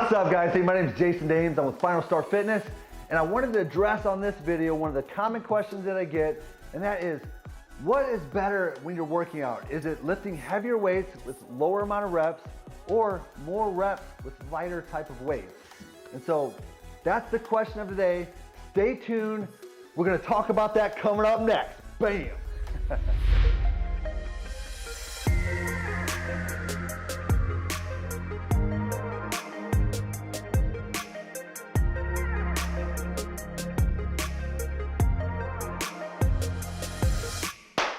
What's up guys? Hey, my name is Jason Dames. I'm with Final Star Fitness, and I wanted to address on this video one of the common questions that I get, and that is, what is better when you're working out? Is it lifting heavier weights with lower amount of reps, or more reps with lighter type of weights? And so that's the question of the day. Stay tuned. We're gonna talk about that coming up next. Bam!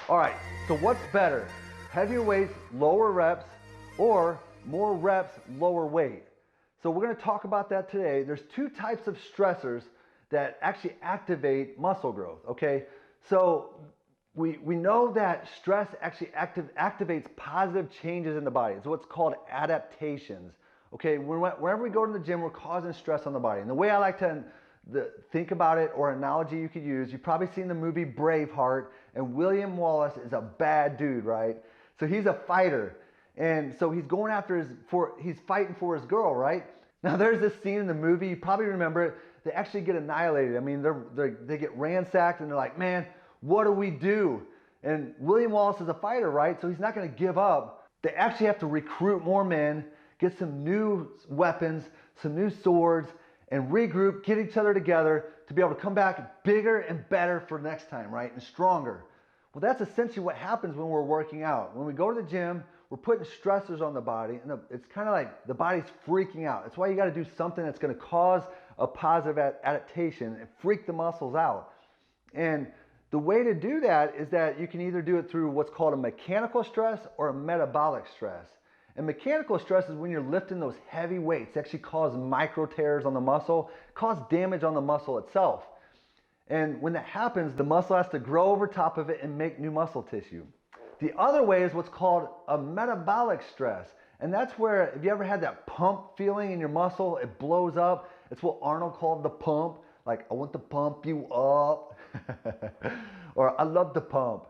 All right, so what's better? Heavier weights, lower reps, or more reps, lower weight? So we're gonna talk about that today. There's two types of stressors that actually activate muscle growth, okay? So we know that stress actually activates positive changes in the body. It's what's called adaptations, okay? Whenever we go to the gym, we're causing stress on the body. And the way I like to think about it, or analogy you could use, you've probably seen the movie Braveheart, and William Wallace is a bad dude, right? So he's a fighter, and so he's going after he's fighting for his girl, right? Now there's this scene in the movie, you probably remember it, they actually get annihilated. I mean, they get ransacked, and they're like, man, what do we do? And William Wallace is a fighter, right? So he's not gonna give up. They actually have to recruit more men, get some new weapons, some new swords, and regroup, get each other together to be able to come back bigger and better for next time, right? And stronger. Well, that's essentially what happens when we're working out. When we go to the gym, we're putting stressors on the body, and it's kind of like the body's freaking out. That's why you got to do something that's going to cause a positive adaptation and freak the muscles out. And the way to do that is that you can either do it through what's called a mechanical stress or a metabolic stress. And mechanical stress is when you're lifting those heavy weights, actually cause micro tears on the muscle, cause damage on the muscle itself. And when that happens, the muscle has to grow over top of it and make new muscle tissue. The other way is what's called a metabolic stress. And that's where, have you ever had that pump feeling in your muscle? It blows up. It's what Arnold called the pump. Like, I want to pump you up. Or I love the pump.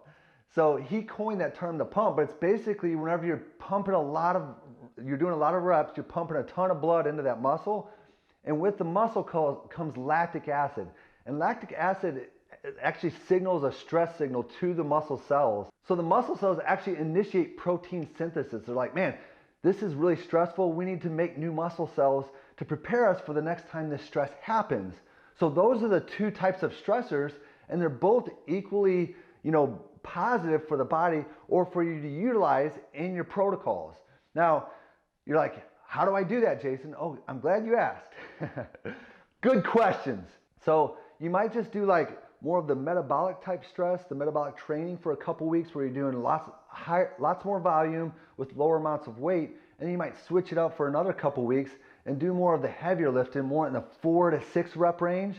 So he coined that term, the pump, but it's basically whenever you're pumping you're doing a lot of reps, you're pumping a ton of blood into that muscle, and with the muscle comes lactic acid. And lactic acid actually signals a stress signal to the muscle cells. So the muscle cells actually initiate protein synthesis. They're like, man, this is really stressful. We need to make new muscle cells to prepare us for the next time this stress happens. So those are the two types of stressors, and they're both equally, positive for the body or for you to utilize in your protocols. Now, you're like, how do I do that, Jason? Oh, I'm glad you asked. Good questions. So you might just do like more of the metabolic type stress, the metabolic training for a couple weeks where you're doing lots more volume with lower amounts of weight, and you might switch it up for another couple weeks and do more of the heavier lifting, more in the 4 to 6 rep range.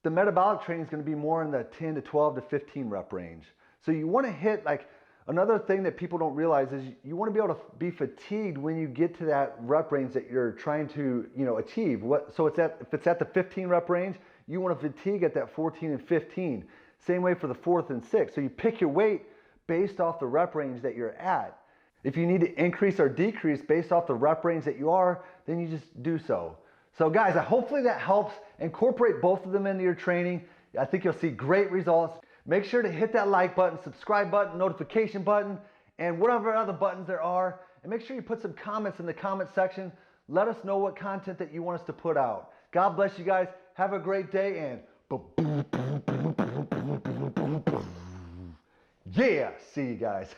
The metabolic training is going to be more in the 10 to 12 to 15 rep range. So you want to hit, like, another thing that people don't realize is you want to be able to be fatigued when you get to that rep range that you're trying to, achieve. So if it's at the 15 rep range, you want to fatigue at that 14 and 15. Same way for the 4th and 6th. So you pick your weight based off the rep range that you're at. If you need to increase or decrease based off the rep range that you are, then you just do so. So guys, hopefully that helps. Incorporate both of them into your training. I think you'll see great results. Make sure to hit that like button, subscribe button, notification button, and whatever other buttons there are. And make sure you put some comments in the comment section. Let us know what content that you want us to put out. God bless you guys. Have a great day, and yeah, see you guys.